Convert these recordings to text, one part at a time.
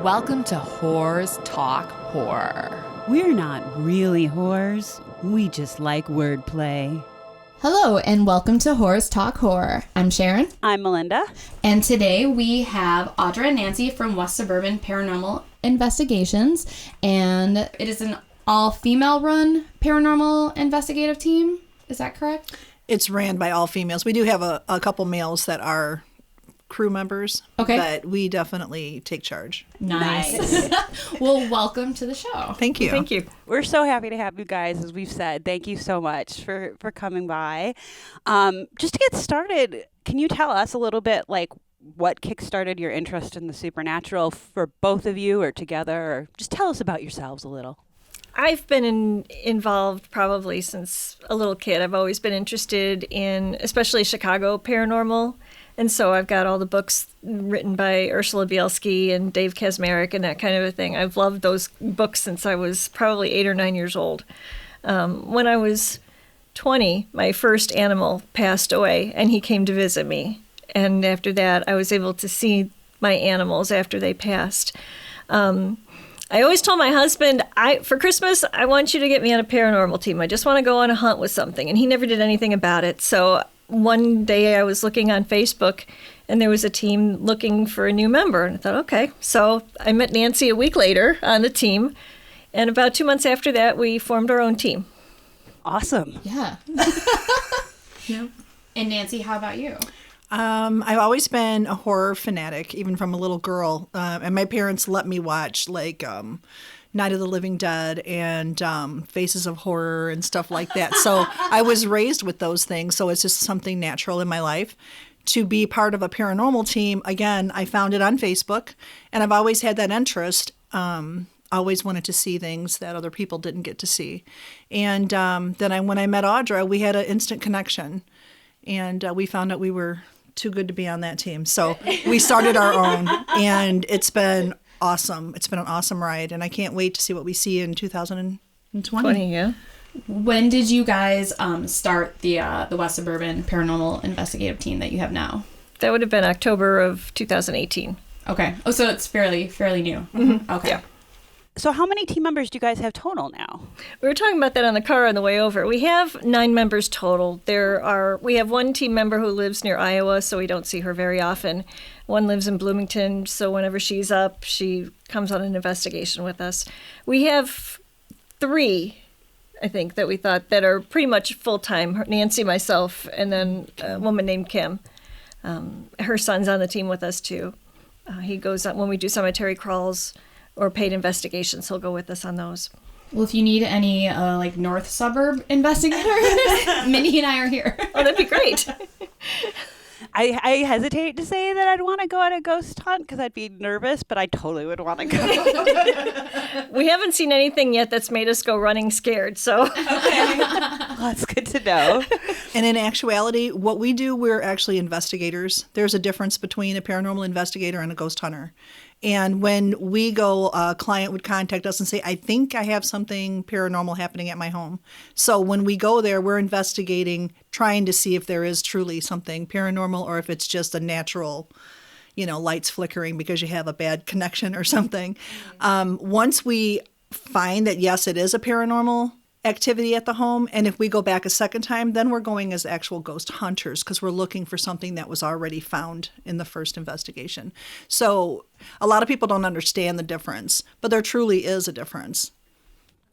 Welcome to Whores Talk Horror. We're not really whores. We just like wordplay. Hello, and welcome to Whores Talk Horror. I'm Sharon. I'm Melinda. And today we have Audra and Nancy from West Suburban Paranormal Investigations. And it is an all-female run paranormal investigative team. Is that correct? It's ran by all females. We do have a couple males that are crew members, okay, but we definitely take charge. Nice. Well, welcome to the show. Thank you. Thank you. We're so happy to have you guys, as we've said. Thank you so much for coming by. Just to get started, can you tell us a little bit, like, what kickstarted your interest in the supernatural for both of you or together? Or just tell us about yourselves a little. I've been involved probably since a little kid. I've always been interested in, especially Chicago paranormal. And so I've got all the books written by Ursula Bielski and Dave Kaczmarek and that kind of a thing. I've loved those books since I was probably 8 or 9 years old. When I was 20, my first animal passed away, and he came to visit me. And after that, I was able to see my animals after they passed. I always told my husband, for Christmas, I want you to get me on a paranormal team. I just want to go on a hunt with something. And he never did anything about it. So one day I was looking on Facebook, and there was a team looking for a new member. And I thought, okay. So I met Nancy a week later on the team. And about 2 months after that, we formed our own team. Awesome. Yeah. Yeah. And Nancy, how about you? I've always been a horror fanatic, even from a little girl. And my parents let me watch, like, Night of the Living Dead and Faces of Horror and stuff like that. So I was raised with those things. So it's just something natural in my life. To be part of a paranormal team, again, I found it on Facebook. And I've always had that interest. Always wanted to see things that other people didn't get to see. And then when I met Audra, we had an instant connection. And we found out we were too good to be on that team. So we started our own, and it's been awesome. It's been an awesome ride, and I can't wait to see what we see in 2020. Yeah. When did you guys start the West Suburban Paranormal Investigative team that you have now? That would have been October of 2018. Okay. Oh, so it's fairly new. Mm-hmm. Okay. Yeah. So how many team members do you guys have total now? We were talking about that on the car on the way over. We have 9 members total. We have one team member who lives near Iowa, so we don't see her very often. One lives in Bloomington, so whenever she's up, she comes on an investigation with us. We have 3, I think, that we thought that are pretty much full-time. Nancy, myself, and then a woman named Kim. Her son's on the team with us, too. He goes on when we do cemetery crawls or paid investigations. He'll go with us on those. Well, if you need any North Suburb investigators, Mindy and I are here. Oh, that'd be great. I hesitate to say that I'd want to go on a ghost hunt because I'd be nervous, but I totally would want to go. We haven't seen anything yet that's made us go running scared, so. Okay. Well, that's good to know. And in actuality, what we do, we're actually investigators. There's a difference between a paranormal investigator and a ghost hunter. And when we go, a client would contact us and say, I think I have something paranormal happening at my home. So when we go there, we're investigating, trying to see if there is truly something paranormal or if it's just a natural, lights flickering because you have a bad connection or something. Once we find that, yes, it is a paranormal activity at the home, and if we go back a second time, then we're going as actual ghost hunters because we're looking for something that was already found in the first investigation. So a lot of people don't understand the difference, but there truly is a difference.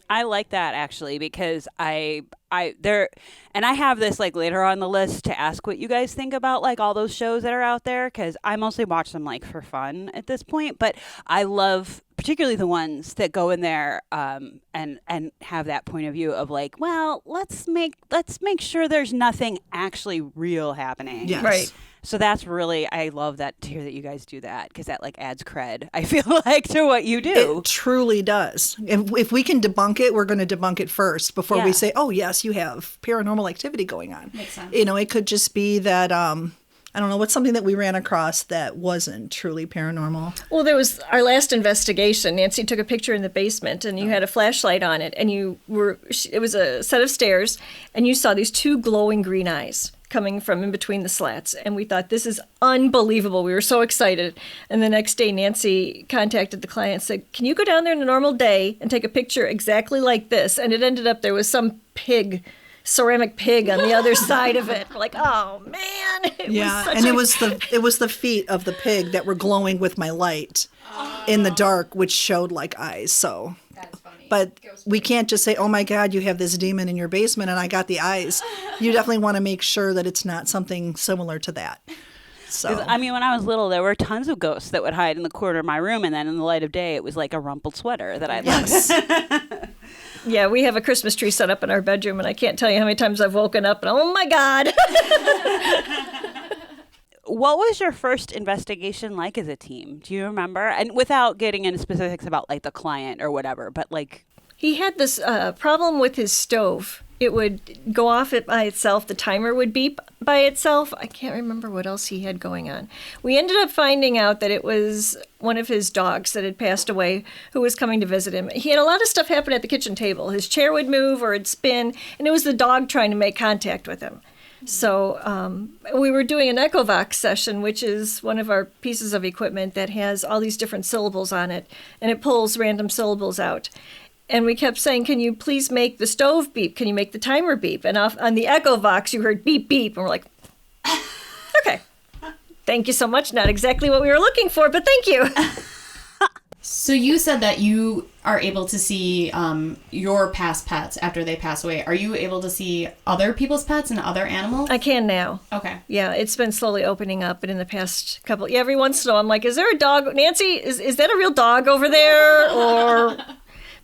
I like that actually because I have this like later on the list to ask what you guys think about like all those shows that are out there because I mostly watch them like for fun at this point, but I love particularly the ones that go in there and have that point of view of like, well, let's make sure there's nothing actually real happening. Yes. Right. So that's really, I love that to hear that you guys do that because that like adds cred, I feel like, to what you do. It truly does. If we can debunk it, we're going to debunk it first before we say, oh, yes, you have paranormal activity going on. Makes sense. It could just be that, I don't know, what's something that we ran across that wasn't truly paranormal? Well, there was our last investigation. Nancy took a picture in the basement, and you had a flashlight on it, and it was a set of stairs, and you saw these 2 glowing green eyes coming from in between the slats. And we thought, this is unbelievable. We were so excited. And the next day, Nancy contacted the client and said, can you go down there on a normal day and take a picture exactly like this? And it ended up there was some ceramic pig on the other side of it. We're like, oh man. It was the feet of the pig that were glowing with my light in the dark, which showed like eyes. So That's funny. but we can't just say, oh my God, you have this demon in your basement and I got the eyes. You definitely want to make sure that it's not something similar to that. So I mean, when I was little, there were tons of ghosts that would hide in the corner of my room, and then in the light of day, it was like a rumpled sweater that I loved. yes. Yeah, we have a Christmas tree set up in our bedroom, and I can't tell you how many times I've woken up and, oh my God. What was your first investigation like as a team? Do you remember? And without getting into specifics about like the client or whatever, but like... He had this problem with his stove. It would go off by itself. The timer would beep by itself. I can't remember what else he had going on. We ended up finding out that it was one of his dogs that had passed away who was coming to visit him. He had a lot of stuff happen at the kitchen table. His chair would move or it'd spin, and it was the dog trying to make contact with him. So we were doing an Echovox session, which is one of our pieces of equipment that has all these different syllables on it, and it pulls random syllables out. And we kept saying, can you please make the stove beep? Can you make the timer beep? And on the Echovox, you heard beep, beep. And we're like, okay, thank you so much. Not exactly what we were looking for, but thank you. So you said that you are able to see your past pets after they pass away. Are you able to see other people's pets and other animals? I can now. Okay. Yeah, it's been slowly opening up. And in the past couple, every once in a while, I'm like, is there a dog? Nancy, is that a real dog over there? Or...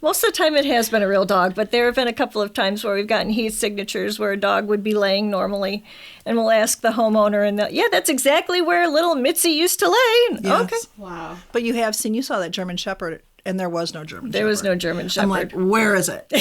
Most of the time it has been a real dog, but there have been a couple of times where we've gotten heat signatures where a dog would be laying normally, and we'll ask the homeowner, and that's exactly where little Mitzi used to lay. Yes. Okay. Wow. But you saw that German Shepherd, and there was no German Shepherd. There was no German Shepherd. I'm like, where is it?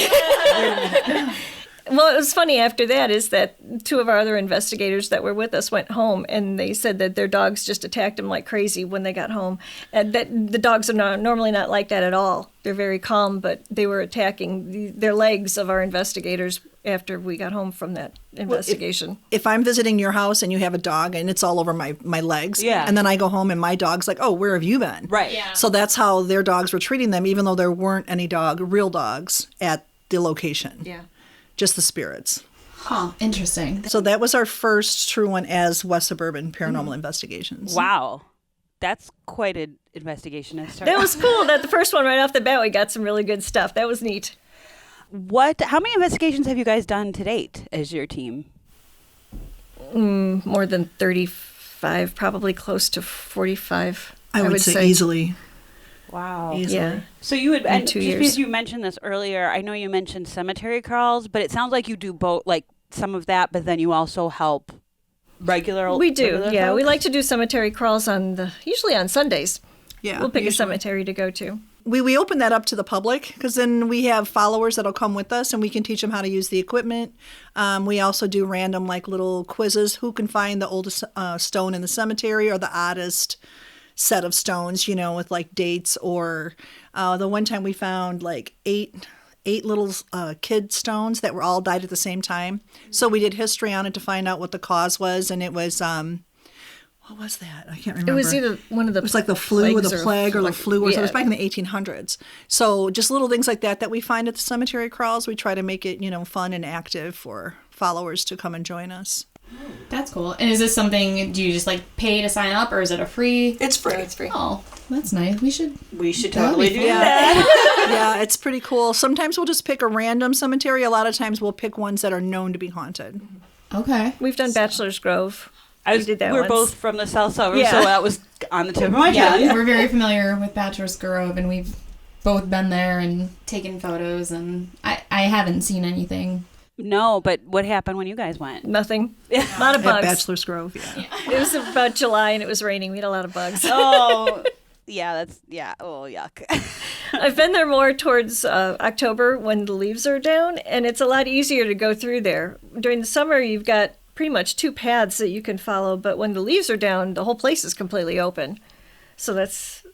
Well, it was funny after that is that two of our other investigators that were with us went home, and they said that their dogs just attacked them like crazy when they got home. And that the dogs are normally not like that at all. They're very calm, but they were attacking their legs of our investigators after we got home from that investigation. Well, if I'm visiting your house and you have a dog and it's all over my legs, Yeah. and then I go home and my dog's like, oh, where have you been? Right. Yeah. So that's how their dogs were treating them, even though there weren't any real dogs at the location. Yeah. Just the spirits. Huh. Interesting. So that was our first true one as West Suburban Paranormal Investigations. Wow. That's quite an investigation. That was cool. That the first one right off the bat, we got some really good stuff. That was neat. How many investigations have you guys done to date as your team? More than 35, probably close to 45. I would say easily. Wow. Easily. Yeah. So you would, and 2 just years. because you mentioned this earlier, I know you mentioned cemetery crawls, but it sounds like you do both, like some of that, but then you also help regular. We do. regular Yeah. We folks? like to do cemetery crawls usually on Sundays. Yeah. We'll pick a usually. cemetery to go to. We open that up to the public because then we have followers that'll come with us and we can teach them how to use the equipment. We also do random like little quizzes. Who can find the oldest stone in the cemetery or the oddest set of stones, with like dates, or the one time we found like eight little kid stones that were all died at the same time. So we did history on it to find out what the cause was, and it was what was that? I can't remember. It was either one of the. It was like the flu or the plague or the flu, or so it was back in the 1800s. So just little things like that we find at the cemetery crawls. We try to make it fun and active for followers to come and join us. That's cool. And is this something, do you just like pay to sign up, or is it a free? It's free. It's free. Oh, that's nice. We should totally do Yeah. that. Yeah, it's pretty cool. Sometimes we'll just pick a random cemetery. A lot of times we'll pick ones that are known to be haunted. Okay. We've done Bachelor's Grove. We did that We're once. both from the South Suburbs, Yeah. so that was on the tip of my Yeah, tongue. we're very familiar with Bachelor's Grove, and we've both been there and taken photos, and I haven't seen anything. No, but what happened when you guys went? Nothing. A lot of At bugs. Bachelor's Grove, yeah. It was about July and it was raining. We had a lot of bugs. Oh, yeah. Oh, yuck. I've been there more towards October when the leaves are down, and it's a lot easier to go through there. During the summer, you've got pretty much two paths that you can follow, but when the leaves are down, the whole place is completely open. So that's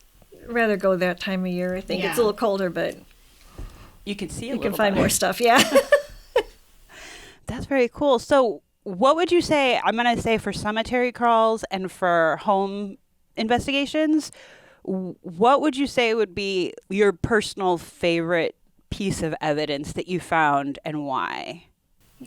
rather go that time of year. I think Yeah. it's a little colder, but You can see you can find more stuff. Yeah. That's very cool. So what would you say, I'm going to say for cemetery crawls and for home investigations, what would you say would be your personal favorite piece of evidence that you found and why?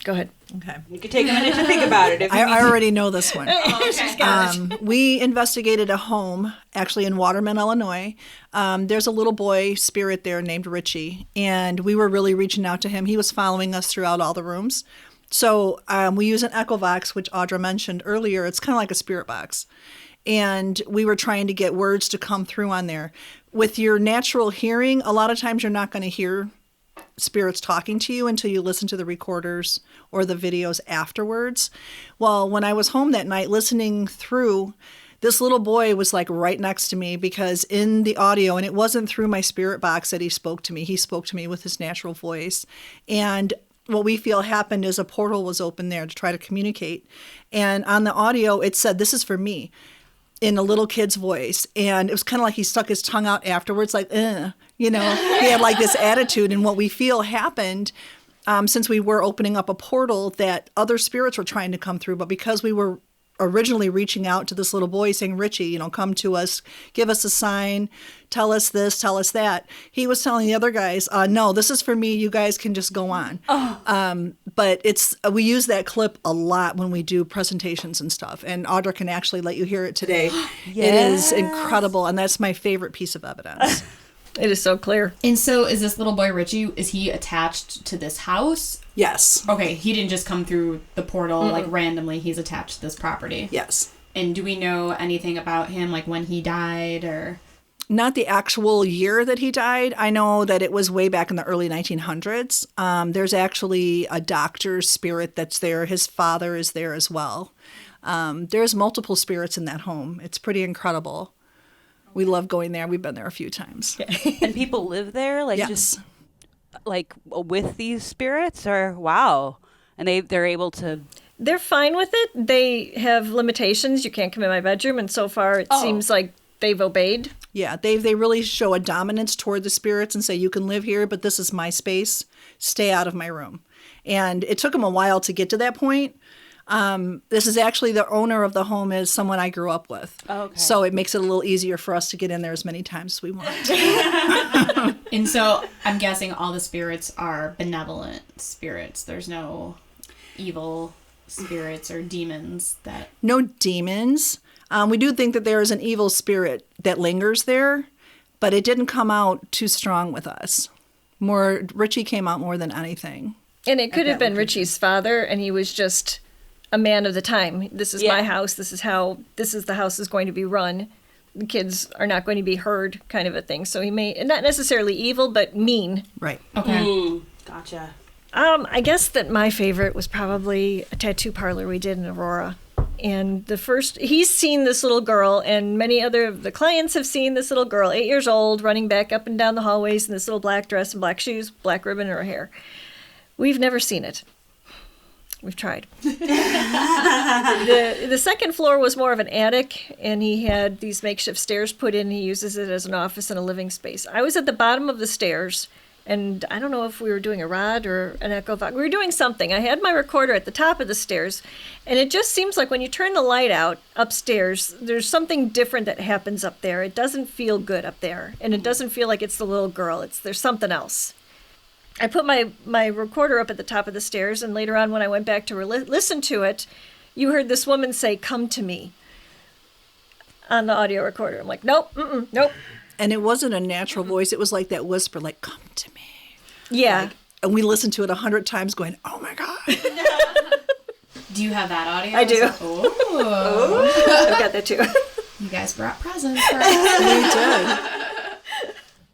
Go ahead. Okay. You could take a minute to think about it. If you I already know this one. Okay. We investigated a home actually in Waterman, Illinois. There's a little boy spirit there named Richie, and we were really reaching out to him. He was following us throughout all the rooms. So we use an Echovox, which Audra mentioned earlier. It's kind of like a spirit box. And we were trying to get words to come through on there. With your natural hearing, a lot of times you're not going to hear spirits talking to you until you listen to the recorders or the videos afterwards. Well, when I was home that night listening through, this little boy was like right next to me because in the audio, and it wasn't through my spirit box that he spoke to me. He spoke to me with his natural voice. And what we feel happened is a portal was open there to try to communicate. And on the audio, it said, "This is for me," in a little kid's voice. And it was kind of like he stuck his tongue out afterwards, like, you know, he had like this attitude. And what we feel happened, since we were opening up a portal, that other spirits were trying to come through. But because we were originally reaching out to this little boy saying, "Richie, you know, come to us, give us a sign, tell us this, tell us that," he was telling the other guys, "No, this is for me. You guys can just go on." But we use that clip a lot when we do presentations and stuff. And Audra can actually let you hear it today. It is incredible. And that's my favorite piece of evidence. It is so clear. And so is this little boy Richie, is he attached to this house? Yes. Okay, he didn't just come through the portal like randomly. He's attached to this property. Yes. And do we know anything about him, like when he died or? Not the actual year that he died. I know that it was way back in the early 1900s. There's actually a doctor's spirit that's there. His father is there as well. There's multiple spirits in that home. It's pretty incredible. We love going there. We've been there a few times. And people live there, like Yes. just like with these spirits, or wow, and they're able to. They're fine with it. They have limitations. You can't come in my bedroom, and so far it seems like they've obeyed. Yeah, they really show a dominance toward the spirits and say, "You can live here, but this is my space. Stay out of my room." And it took them a while to get to that point. This is actually the owner of the home is someone I grew up with. Okay. So it makes it a little easier for us to get in there as many times as we want. And so I'm guessing all the spirits are benevolent spirits. There's no evil spirits or demons that... No demons. We do think that there is an evil spirit that lingers there, but it didn't come out too strong with us. Richie came out more than anything. And it could have been Richie's father, and he was just a man of the time. This is my house. This is the house is going to be run. The kids are not going to be heard, kind of a thing. So he may, not necessarily evil, but mean. Right. Okay. Gotcha. I guess that my favorite was probably a tattoo parlor we did in Aurora. And he's seen this little girl, and many other of the clients have seen this little girl, 8 years old, running back up and down the hallways in this little black dress and black shoes, black ribbon in her hair. We've never seen it. We've tried. The second floor was more of an attic, and he had these makeshift stairs put in. He uses it as an office and a living space. I was at the bottom of the stairs, and I don't know if we were doing a rod or an echo. We were doing something. I had my recorder at the top of the stairs, and it just seems like when you turn the light out upstairs, there's something different that happens up there. It doesn't feel good up there, and it doesn't feel like it's the little girl. There's something else. I put my recorder up at the top of the stairs, and later on when I went back to listen to it, you heard this woman say, "Come to me," on the audio recorder. I'm like, nope, nope. And it wasn't a natural voice. It was like that whisper, like, "Come to me." Yeah. And we listened to it 100 times going, "Oh my God." Do you have that audio? I do. Oh. I've got that too. You guys brought presents for us. We did.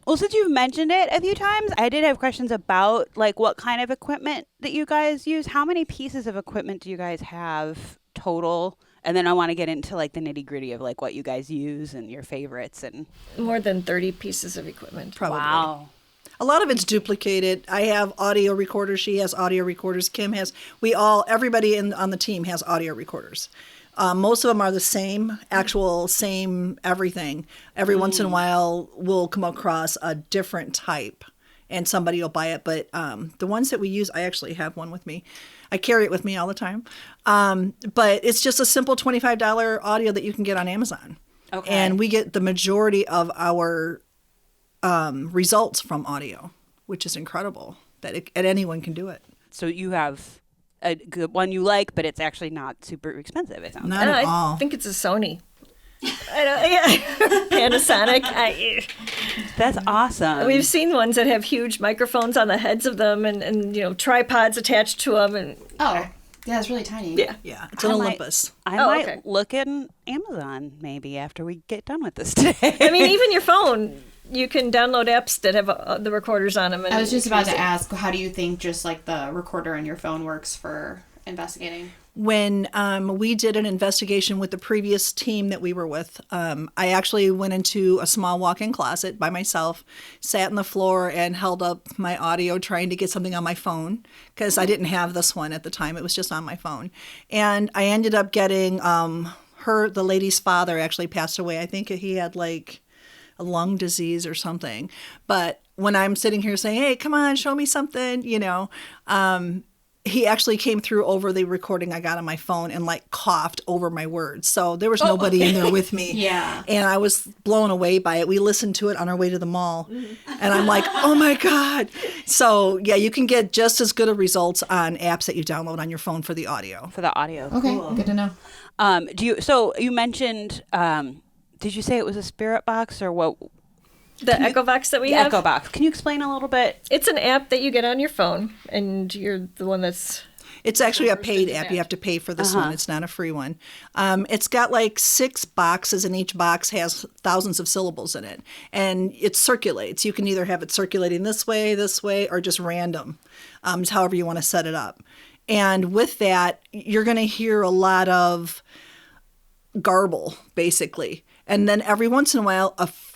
Well, since you've mentioned it a few times, I did have questions about like what kind of equipment that you guys use. How many pieces of equipment do you guys have total? And then I want to get into like the nitty gritty of like what you guys use and your favorites and More than 30 pieces of equipment. Probably. wow. A lot of it's duplicated. I have audio recorders. She has audio recorders. Kim has. Everybody on the team has audio recorders. Most of them are the same everything. Every once in a while, we'll come across a different type. and somebody will buy it. But the ones that we use, I actually have one with me. I carry it with me all the time. But it's just a simple $25 audio that you can get on Amazon. Okay. And we get the majority of our results from audio, which is incredible that anyone can do it. So you have a good one you like, but it's actually not super expensive, it sounds like. Not at all. I think it's a Sony. Panasonic. That's awesome. We've seen ones that have huge microphones on the heads of them and tripods attached to them. And Oh, yeah, it's really tiny. yeah. Yeah, it's an Olympus. I Oh, might okay. look in Amazon maybe after we get done with this today. I mean, even your phone, you can download apps that have the recorders on them. And I was just about to ask, how do you think just like the recorder on your phone works for investigating? When we did an investigation with the previous team that we were with, I actually went into a small walk-in closet by myself, sat on the floor and held up my audio trying to get something on my phone because I didn't have this one at the time. It was just on my phone. And I ended up getting the lady's father actually passed away. I think he had like a lung disease or something. But when I'm sitting here saying, hey, come on, show me something, he actually came through over the recording I got on my phone and like coughed over my words. So there was nobody in there with me. Yeah. And I was blown away by it. We listened to it on our way to the mall. And I'm like, oh my God. So yeah, you can get just as good of results on apps that you download on your phone for the audio. For the audio. Okay, Cool. good to know. So you mentioned, did you say it was a spirit box or what? The Echo Box that we The have. Echo Box. Can you explain a little bit? It's an app that you get on your phone, and you're the one that's... It's actually a paid app. You have to pay for this one. It's not a free one. It's got like 6 boxes, and each box has thousands of syllables in it. And it circulates. You can either have it circulating this way, or just random. It's however you want to set it up. And with that, you're going to hear a lot of garble, basically. And then every once in a while,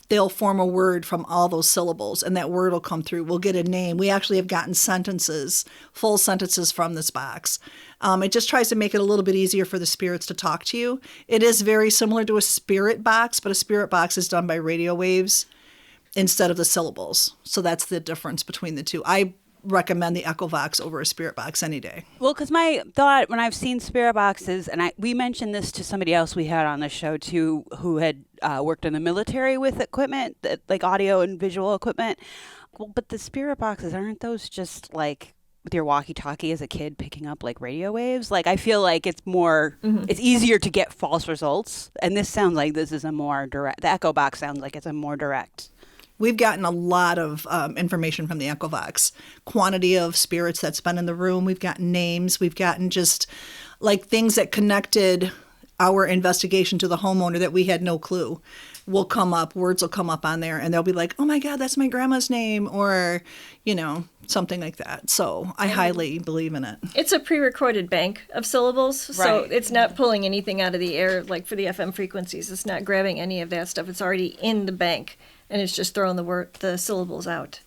they'll form a word from all those syllables, and that word will come through. We'll get a name. We actually have gotten full sentences from this box. It just tries to make it a little bit easier for the spirits to talk to you. It is very similar to a spirit box, but a spirit box is done by radio waves instead of the syllables. So that's the difference between the two. I recommend the Echo Box over a spirit box any day. Well, because my thought when I've seen spirit boxes, and we mentioned this to somebody else we had on the show too, who had worked in the military with equipment, like audio and visual equipment. Well, but the spirit boxes, aren't those just like with your walkie-talkie as a kid picking up like radio waves? Like I feel like it's more, it's easier to get false results. And this sounds like this is a more direct, the Echo Box sounds like it's a more direct. We've gotten a lot of information from the Echo Box. Quantity of spirits that's been in the room. We've gotten names. We've gotten just like things that connected our investigation to the homeowner that we had no clue will come up. Words will come up on there, and they'll be like, oh my God, that's my grandma's name, or, something like that. So I highly believe in it. It's a pre-recorded bank of syllables, so it's not pulling anything out of the air like for the FM frequencies. It's not grabbing any of that stuff. It's already in the bank, and it's just throwing the syllables out.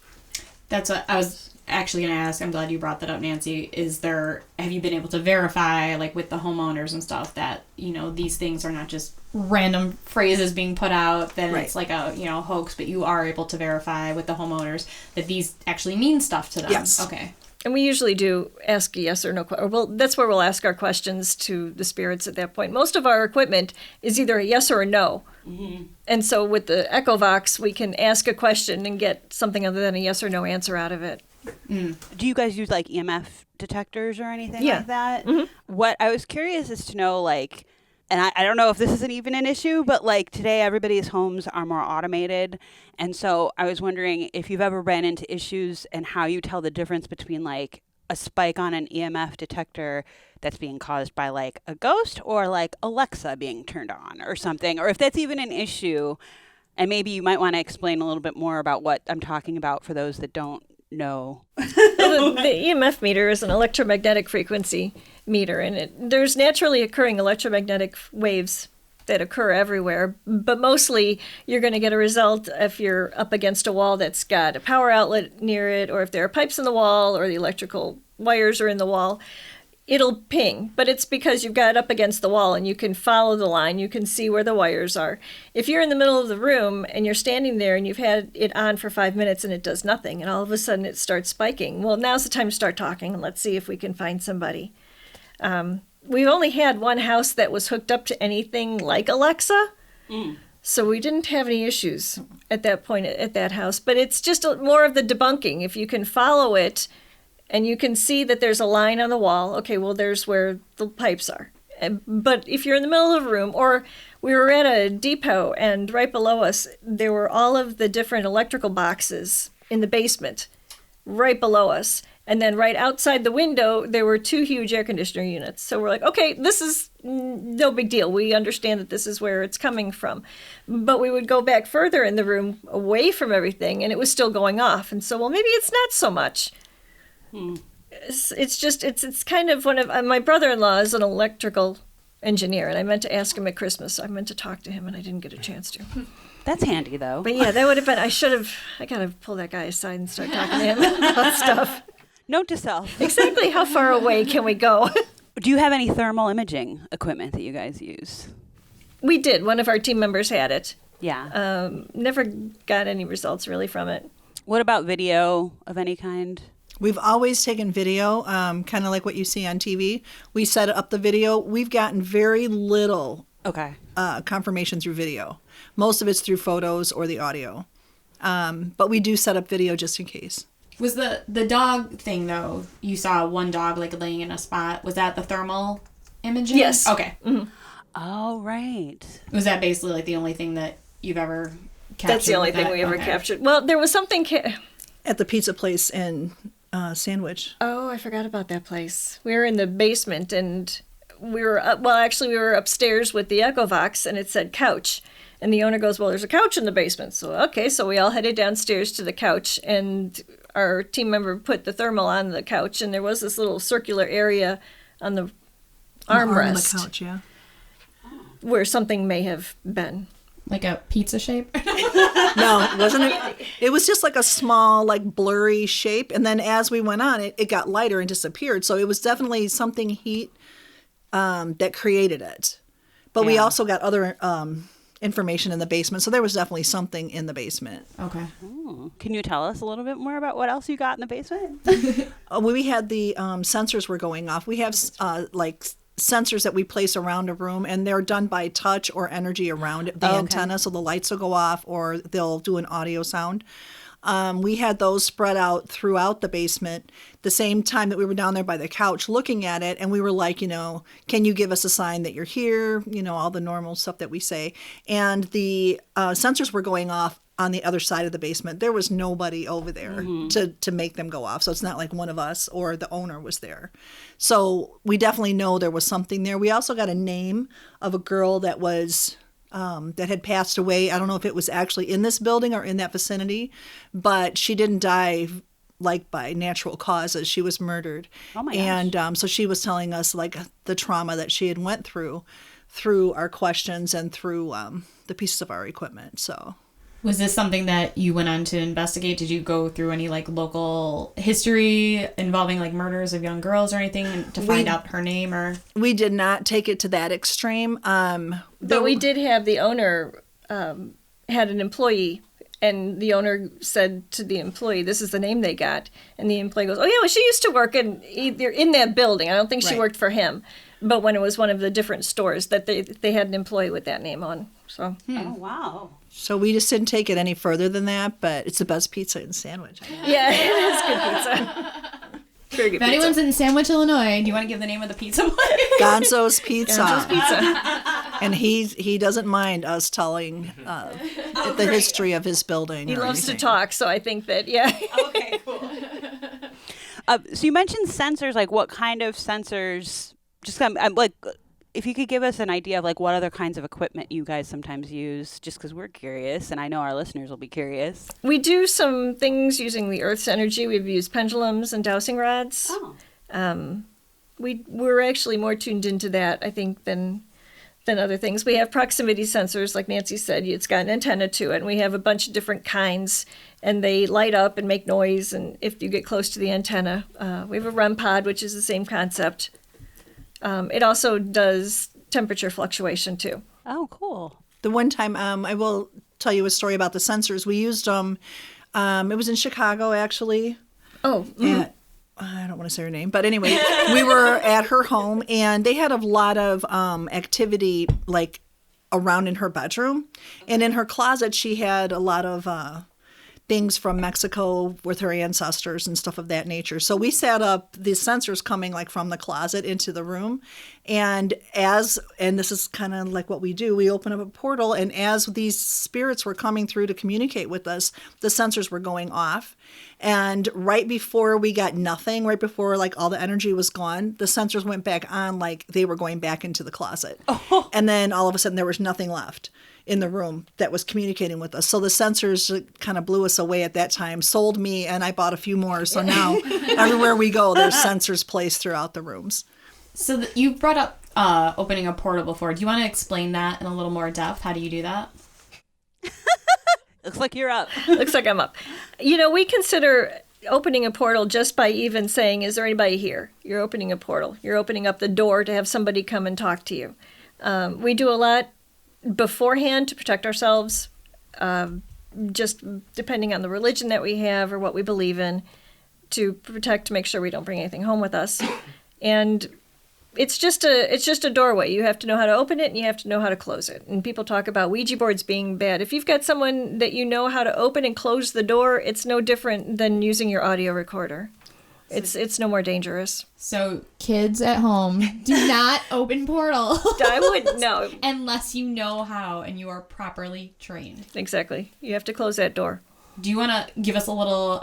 That's what I was actually going to ask. I'm glad you brought that up, Nancy. Have you been able to verify, like with the homeowners and stuff, that, these things are not just random phrases being put out, that it's like a, hoax, but you are able to verify with the homeowners that these actually mean stuff to them? Yes. Okay. And we usually do ask a yes or no, that's where we'll ask our questions to the spirits at that point. Most of our equipment is either a yes or a no. Mm-hmm. And so with the Echo Box, we can ask a question and get something other than a yes or no answer out of it. Mm. Do you guys use like EMF detectors or anything Yeah. like that? Mm-hmm. What I was curious is to know, like, and I don't know if this isn't even an issue, but like today everybody's homes are more automated. And so I was wondering if you've ever ran into issues and how you tell the difference between like a spike on an EMF detector that's being caused by like a ghost or like Alexa being turned on or something, or if that's even an issue. And maybe you might want to explain a little bit more about what I'm talking about for those that don't know. The EMF meter is an electromagnetic frequency meter, and there's naturally occurring electromagnetic waves that occur everywhere, but mostly you're going to get a result if you're up against a wall that's got a power outlet near it, or if there are pipes in the wall or the electrical wires are in the wall. it'll ping, but it's because you've got it up against the wall and you can follow the line. You can see where the wires are. If you're in the middle of the room and you're standing there and you've had it on for 5 minutes and it does nothing, and all of a sudden it starts spiking, well, now's the time to start talking and let's see if we can find somebody. We've only had one house that was hooked up to anything like Alexa, so we didn't have any issues at that point at that house. But it's just more of the debunking. If you can follow it, and you can see that there's a line on the wall. Okay, well, there's where the pipes are. But if you're in the middle of a room, or we were at a depot, and right below us, there were all of the different electrical boxes in the basement, right below us. And then right outside the window, there were 2 huge air conditioner units. So we're like, okay, this is no big deal. We understand that this is where it's coming from. But we would go back further in the room, away from everything, and it was still going off. And so, well, maybe it's not so much. It's kind of one of my brother-in-law is an electrical engineer, and I meant to ask him at Christmas. I meant to talk to him, and I didn't get a chance to. That's handy, though. But yeah, that would have been. I gotta pull that guy aside and start talking to him about stuff. Note to self. Exactly how far away can we go? Do you have any thermal imaging equipment that you guys use? We did. One of our team members had it. Yeah. Never got any results really from it. What about video of any kind? We've always taken video, kind of like what you see on TV. We set up the video. We've gotten very little confirmation through video. Most of it's through photos or the audio. But we do set up video just in case. Was the dog thing, though, you saw one dog like laying in a spot, was that the thermal imaging? Yes. Okay. Mm-hmm. Oh, right. Was that basically like the only thing that you've ever captured? That's the only thing we ever captured. Well, there was something... At the pizza place in Sandwich. Oh, I forgot about that place. We were in the basement, and we were we were upstairs with the Echovox, and it said couch. And the owner goes, well, there's a couch in the basement. So, okay, so we all headed downstairs to the couch, and our team member put the thermal on the couch, and there was this little circular area on the armrest. On the couch, yeah. Where something may have been. Like a pizza shape? No, wasn't it? It was just like a small, like blurry shape. And then as we went on, it got lighter and disappeared. So it was definitely something heat that created it. But we also got other information in the basement. So there was definitely something in the basement. Okay. Oh. Can you tell us a little bit more about what else you got in the basement? We had the sensors were going off. We have sensors that we place around a room, and they're done by touch or energy around the antenna, so the lights will go off or they'll do an audio sound. We had those spread out throughout the basement the same time that we were down there by the couch looking at it, and we were like, can you give us a sign that you're here? All the normal stuff that we say. And the sensors were going off on the other side of the basement. There was nobody over there to make them go off. So it's not like one of us or the owner was there. So we definitely know there was something there. We also got a name of a girl that was that had passed away. I don't know if it was actually in this building or in that vicinity, but she didn't die like by natural causes. She was murdered. Oh my gosh. And so she was telling us like the trauma that she had went through our questions and through the pieces of our equipment. So. Was this something that you went on to investigate? Did you go through any like local history involving like murders of young girls or anything to find out her name? Or we did not take it to that extreme. But we did have the owner had an employee, and the owner said to the employee, "This is the name they got." And the employee goes, "Oh yeah, well, she used to work in that building. I don't think she worked for him, but when it was one of the different stores that they had an employee with that name on." So. Oh wow. So we just didn't take it any further than that, but it's the best pizza in Sandwich. Yeah, it is good pizza. Very good if anyone's in Sandwich, Illinois, do you want to give the name of the pizza place? Gonzo's Pizza. Gonzo's Pizza. And he doesn't mind us telling the history of his building. He loves to talk, so I think that, yeah. Okay, cool. So you mentioned sensors, like what kind of sensors, just I'm like, if you could give us an idea of like what other kinds of equipment you guys sometimes use, just because we're curious, and I know our listeners will be curious. We do some things using the Earth's energy. We've used pendulums and dowsing rods. Oh. We're actually more tuned into that, I think, than other things. We have proximity sensors, like Nancy said. It's got an antenna to it, and we have a bunch of different kinds, and they light up and make noise, and if you get close to the antenna. We have a REM pod, which is the same concept. It also does temperature fluctuation too. Oh, cool. The one time, I will tell you a story about the sensors. We used them. It was in Chicago, actually. Oh, At, I don't want to say her name, but anyway, we were at her home, and they had a lot of activity, like, around in her bedroom. And in her closet, she had a lot of things from Mexico with her ancestors and stuff of that nature. So we set up these sensors coming like from the closet into the room. And this is kind of like what we do, we open up a portal, and as these spirits were coming through to communicate with us, the sensors were going off. And right before we got nothing, right before like all the energy was gone, the sensors went back on like they were going back into the closet. Oh. And then all of a sudden there was nothing left in the room that was communicating with us. So the sensors kind of blew us away at that time, sold me, and I bought a few more. So now everywhere we go, there's sensors placed throughout the rooms. So you brought up opening a portal before. Do you want to explain that in a little more depth? How do you do that? Looks like you're up. Looks like I'm up. We consider opening a portal just by even saying, is there anybody here? You're opening a portal. You're opening up the door to have somebody come and talk to you. We do a lot beforehand to protect ourselves, just depending on the religion that we have or what we believe in, to protect, to make sure we don't bring anything home with us. And it's just a doorway. You have to know how to open it and you have to know how to close it. And people talk about Ouija boards being bad. If you've got someone that you know how to open and close the door, it's no different than using your audio recorder. It's no more dangerous. So kids at home, do not open portals. I wouldn't know. Unless you know how and you are properly trained. Exactly. You have to close that door. Do you want to give us a little,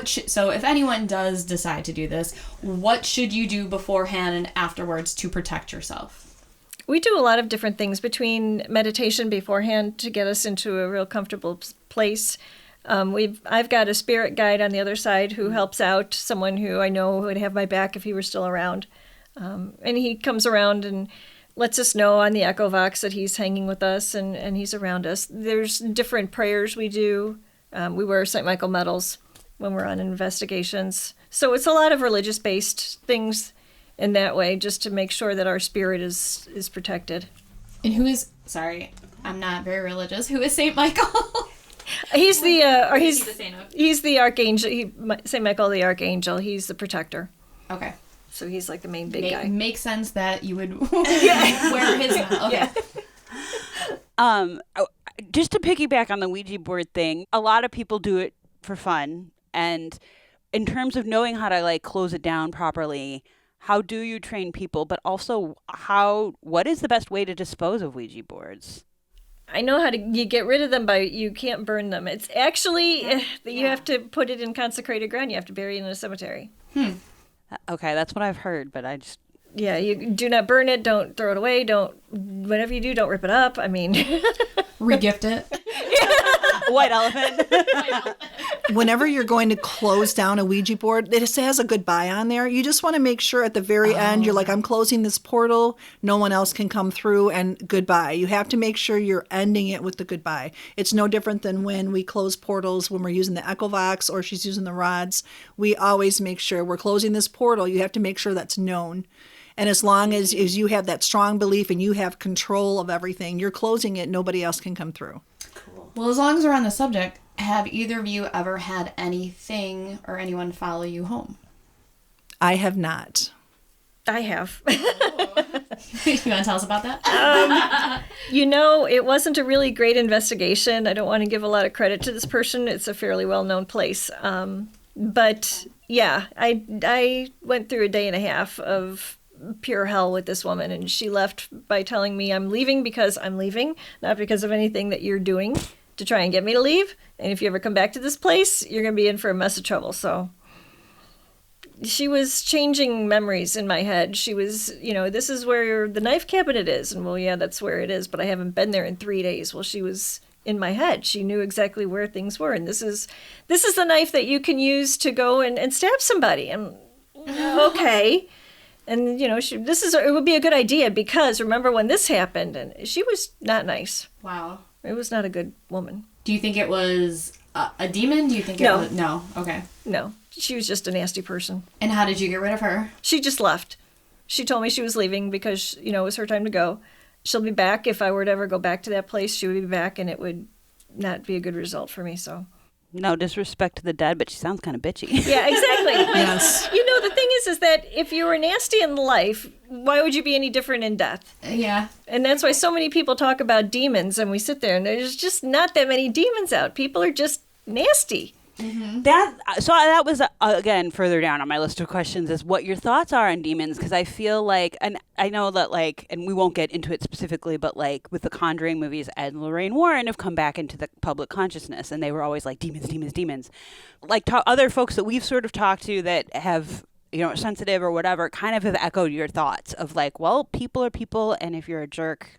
so if anyone does decide to do this, what should you do beforehand and afterwards to protect yourself? We do a lot of different things between meditation beforehand to get us into a real comfortable place. I've got a spirit guide on the other side who helps out, someone who I know would have my back if he were still around. And he comes around and lets us know on the Echo Vox that he's hanging with us and he's around us. There's different prayers we do. We wear St. Michael medals when we're on investigations. So it's a lot of religious-based things in that way, just to make sure that our spirit is protected. And who is, sorry, I'm not very religious, who is St. Michael? He's the archangel. St. Michael the archangel. He's the protector. Okay. So he's like the main big guy. Makes sense that you would wear his. Okay. Yeah. Just to piggyback on the Ouija board thing, a lot of people do it for fun, and in terms of knowing how to like close it down properly, how do you train people? But also, what is the best way to dispose of Ouija boards? I know you get rid of them you can't burn them. It's actually, you have to put it in consecrated ground. You have to bury it in a cemetery. Okay, that's what I've heard, but I just... Yeah, you do not burn it. Don't throw it away. Whatever you do, don't rip it up. I mean... Regift it. White elephant. Whenever you're going to close down a Ouija board, it has a goodbye on there. You just want to make sure at the very end, you're like, I'm closing this portal. No one else can come through, and goodbye. You have to make sure you're ending it with the goodbye. It's no different than when we close portals, when we're using the Echo Vox or she's using the rods. We always make sure we're closing this portal. You have to make sure that's known. And as long as you have that strong belief and you have control of everything, you're closing it, nobody else can come through. Cool. Well, as long as we're on the subject, have either of you ever had anything or anyone follow you home? I have not. I have. You want to tell us about that? It wasn't a really great investigation. I don't want to give a lot of credit to this person. It's a fairly well-known place. But yeah, I went through a day and a half of pure hell with this woman, and she left by telling me I'm leaving because I'm leaving, not because of anything that you're doing to try and get me to leave. And if you ever come back to this place, you're going to be in for a mess of trouble. So she was changing memories in my head. She was, this is where the knife cabinet is. And well, yeah, that's where it is, but I haven't been there in 3 days. Well, she was in my head. She knew exactly where things were. And this is the knife that you can use to go and stab somebody. And okay. And, it would be a good idea because remember when this happened, and she was not nice. Wow. It was not a good woman. Do you think it was a demon? Do you think it was... No. Okay. No. She was just a nasty person. And how did you get rid of her? She just left. She told me she was leaving because, it was her time to go. She'll be back. If I were to ever go back to that place, she would be back, and it would not be a good result for me, so. No disrespect to the dead, but she sounds kind of bitchy. Yeah, exactly. Yes. The thing is that if you were nasty in life, why would you be any different in death? Yeah. And that's why so many people talk about demons, and we sit there, and there's just not that many demons out. People are just nasty. That was again further down on my list of questions is what your thoughts are on demons, because I feel like, and I know that and we won't get into it specifically, but with the Conjuring movies, Ed and Lorraine Warren have come back into the public consciousness, and they were always like demons, demons, demons. Other folks that we've sort of talked to that have sensitive or whatever kind of have echoed your thoughts of well, people are people, and if you're a jerk,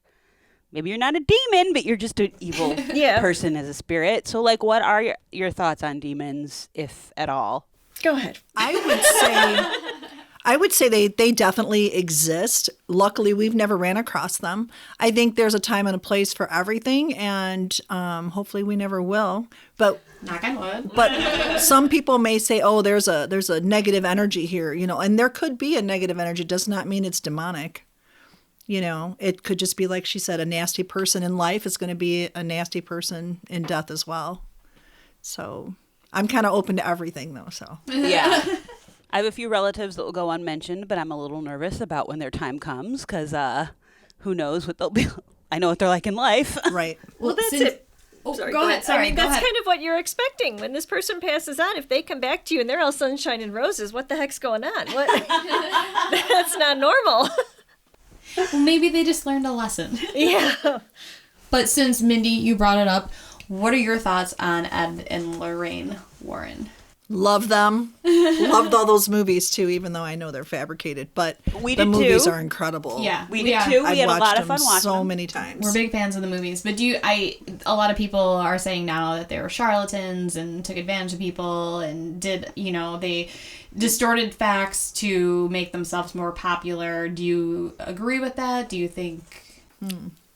maybe you're not a demon, but you're just an evil person as a spirit. So, what are your thoughts on demons, if at all? Go ahead. I would say they definitely exist. Luckily, we've never ran across them. I think there's a time and a place for everything, and hopefully we never will. But knock on wood. But some people may say, "Oh, there's a negative energy here," and there could be a negative energy. Does not mean it's demonic. It could just be, like she said, a nasty person in life is going to be a nasty person in death as well. So I'm kind of open to everything, though. So yeah, I have a few relatives that will go unmentioned, but I'm a little nervous about when their time comes because who knows what they'll be. I know what they're like in life. Right. Well, that's it. Oh, Sorry, go ahead. Sorry, that's kind of what you're expecting when this person passes on. If they come back to you and they're all sunshine and roses, what the heck's going on? That's not normal. Well, maybe they just learned a lesson. Yeah. But since, Mindy, you brought it up, what are your thoughts on Ed and Lorraine Warren? Love them. Loved all those movies, too, even though I know they're fabricated. But the movies are incredible. Yeah. We did, too. We had a lot of fun watching so them. many times. We're big fans of the movies. But a lot of people are saying now that they were charlatans and took advantage of people and did, they distorted facts to make themselves more popular. Do you agree with that? Do you think...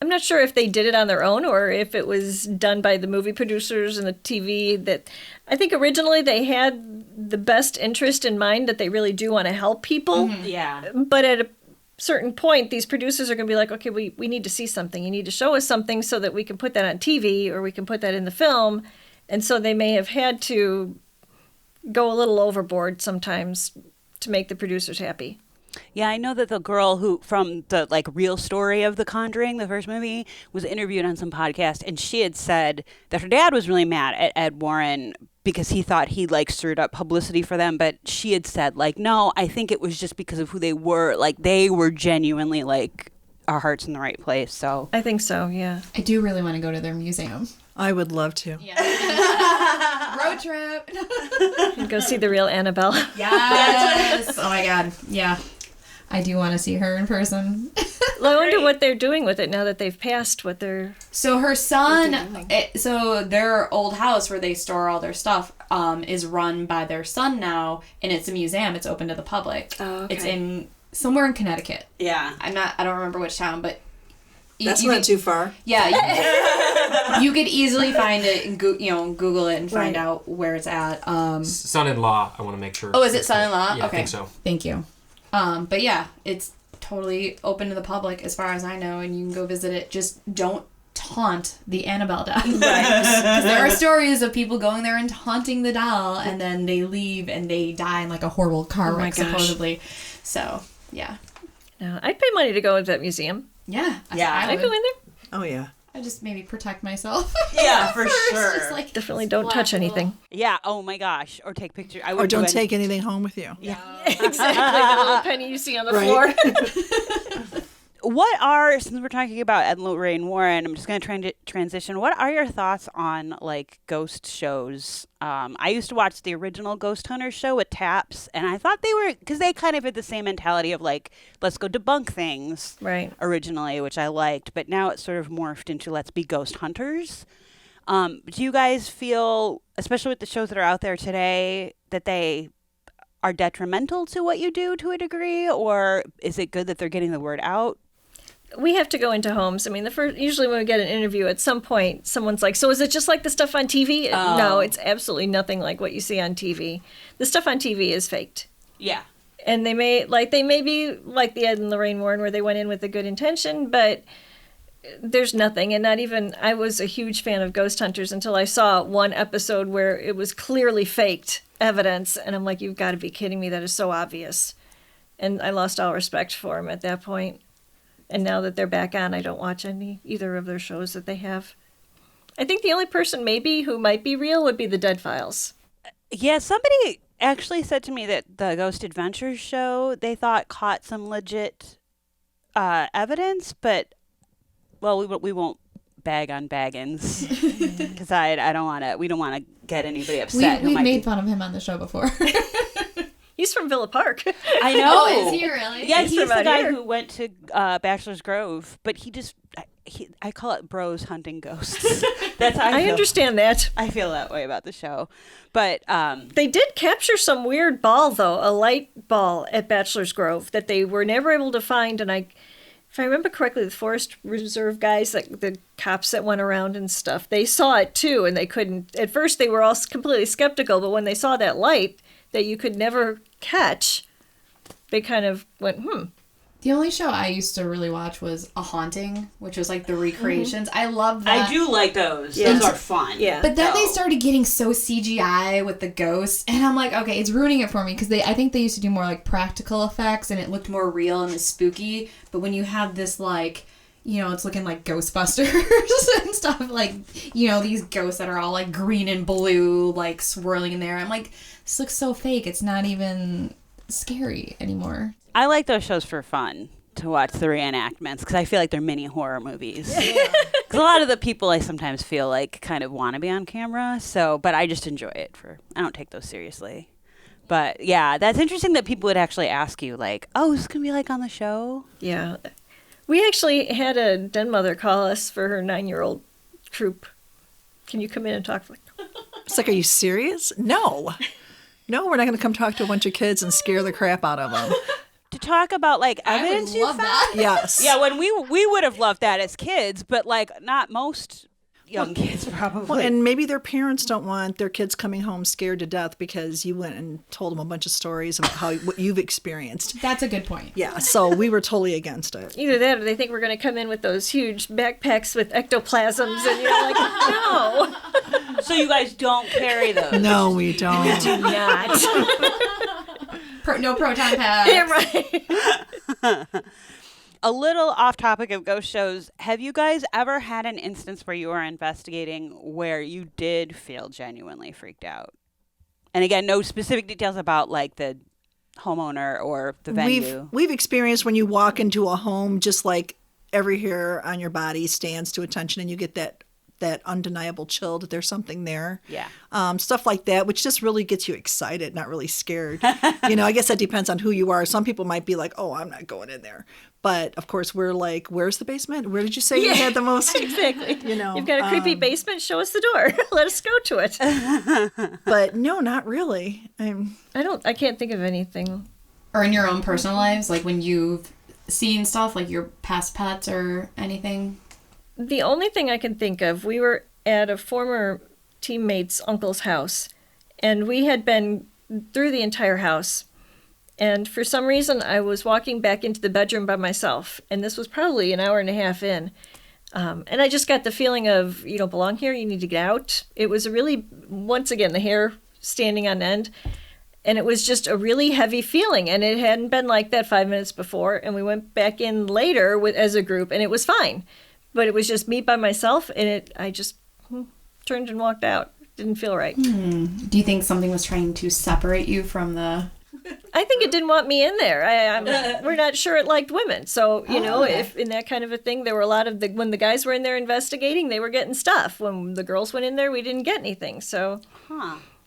I'm not sure if they did it on their own or if it was done by the movie producers and the TV. That I think originally they had the best interest in mind, that they really do want to help people. Mm-hmm. Yeah. But at a certain point, these producers are going to be like, okay, we need to see something. You need to show us something so that we can put that on TV or we can put that in the film. And so they may have had to go a little overboard sometimes to make the producers happy. Yeah, I know that the girl who, from the real story of The Conjuring, the first movie, was interviewed on some podcast, and she had said that her dad was really mad at Ed Warren because he thought he stirred up publicity for them, but she had said no, I think it was just because of who they were. They were genuinely our heart's in the right place. So I think so. Yeah. I do really want to go to their museum. I would love to. Yeah. Road trip. And go see the real Annabelle. Yes. Oh my God. Yeah. I do want to see her in person. Well, I wonder what they're doing with it now that they've passed. So her son, so their old house where they store all their stuff is run by their son now, and it's a museum. It's open to the public. Oh, okay. It's somewhere in Connecticut. yeah, I don't remember which town, but That's not too far. Yeah, you could easily find it and Google it and find out where it's at. Son-in-law, I want to make sure. Oh, is it son-in-law? Yeah, okay. I think so. Thank you. But yeah, it's totally open to the public as far as I know, and you can go visit it. Just don't taunt the Annabelle doll. Right. Because there are stories of people going there and taunting the doll, and then they leave and they die in a horrible car wreck, supposedly. So, yeah. No, I'd pay money to go into that museum. Yeah. I'd go in there. Oh, yeah. I just maybe protect myself. Yeah, for sure. Just definitely don't touch anything. Yeah. Oh my gosh. Or take pictures. Or don't take anything home with you. Yeah. Exactly. The little penny you see on the floor. Since we're talking about Ed and Lorraine Warren, I'm just going to transition. What are your thoughts on ghost shows? I used to watch the original Ghost Hunters show with Taps, and I thought because they kind of had the same mentality of let's go debunk things. Right. Originally, which I liked, but now it's sort of morphed into let's be ghost hunters. Do you guys feel, especially with the shows that are out there today, that they are detrimental to what you do to a degree, or is it good that they're getting the word out? We have to go into homes. I mean, usually when we get an interview, at some point, someone's like, so is it just like the stuff on TV? Oh. No, it's absolutely nothing like what you see on TV. The stuff on TV is faked. Yeah. And they may be like the Ed and Lorraine Warren where they went in with a good intention, but there's nothing. And not even, I was a huge fan of Ghost Hunters until I saw one episode where it was clearly faked evidence. And I'm like, you've got to be kidding me. That is so obvious. And I lost all respect for them at that point. And now that they're back on, I don't watch either of their shows that they have. I think the only person maybe who might be real would be the Dead Files. Yeah, somebody actually said to me that the Ghost Adventures show they thought caught some legit evidence, but we won't bag on Baggins because I don't want to. We don't want to get anybody upset. We've made fun of him on the show before. He's from Villa Park. I know. Oh, is he really? Yeah, He's he's from the out guy here. who went to Bachelor's Grove, but I call it bros hunting ghosts. That's how I I feel. understand that. I feel that way about the show, but They did capture some weird ball, though, a light ball at Bachelor's Grove that they were never able to find. And if I remember correctly, the Forest Reserve guys, like the cops that went around and stuff, they saw it too, and they couldn't. At first, they were all completely skeptical, but when they saw that light that you could never catch, they kind of went, The only show I used to really watch was A Haunting, which was like the recreations. I love that. I do like those. Yeah. Those are fun. Yeah. But then they started getting so CGI with the ghosts, and I'm like, okay, it's ruining it for me because I think they used to do more like practical effects, and it looked more real and spooky. But when you have this like, it's looking like Ghostbusters and stuff, like, these ghosts that are all like green and blue, like swirling in there. I'm like, this looks so fake. It's not even scary anymore. I like those shows for fun to watch the reenactments because I feel like they're mini horror movies. Because a lot of the people I sometimes feel like kind of want to be on camera. But I just enjoy it. I don't take those seriously. But yeah, that's interesting that people would actually ask you like, oh, is this going to be like on the show? Yeah. We actually had a den mother call us for her 9-year-old troop. Can you come in and talk? It's like, are you serious? No, we're not going to come talk to a bunch of kids and scare the crap out of them. To talk about like I would evidence you love found? that. Yes. Yeah, when we would have loved that as kids, but like not most young kids probably. Well, and maybe their parents don't want their kids coming home scared to death because you went and told them a bunch of stories about what you've experienced. That's a good point. Yeah, so we were totally against it. Either that or they think we're going to come in with those huge backpacks with ectoplasms, and you're like, no. So you guys don't carry those? No, we don't. Do not. No proton packs. Yeah, right. A little off topic of ghost shows, have you guys ever had an instance where you were investigating where you did feel genuinely freaked out? And again, no specific details about like the homeowner or the venue. We've experienced when you walk into a home, just like every hair on your body stands to attention and you get that undeniable chill that there's something there. Yeah. Stuff like that, which just really gets you excited, not really scared. I guess that depends on who you are. Some people might be like, oh, I'm not going in there. But of course, we're like, where's the basement? Where did you say you had the most? Exactly. You've got a creepy basement. Show us the door. Let us go to it. But no, not really. I can't think of anything. Or in your own personal lives, like when you've seen stuff, like your past pets or anything? The only thing I can think of, we were at a former teammate's uncle's house, and we had been through the entire house. And for some reason, I was walking back into the bedroom by myself, and this was probably an hour and a half in. And I just got the feeling of, you don't belong here, you need to get out. It was once again, the hair standing on end. And it was just a really heavy feeling, and it hadn't been like that 5 minutes before. And we went back in later as a group, and it was fine. But it was just me by myself, and I just turned and walked out. Didn't feel right. Do you think something was trying to separate you from the... I think it didn't want me in there. We're not sure it liked women. So, if in that kind of a thing, there were a lot of when the guys were in there investigating, they were getting stuff. When the girls went in there, we didn't get anything. So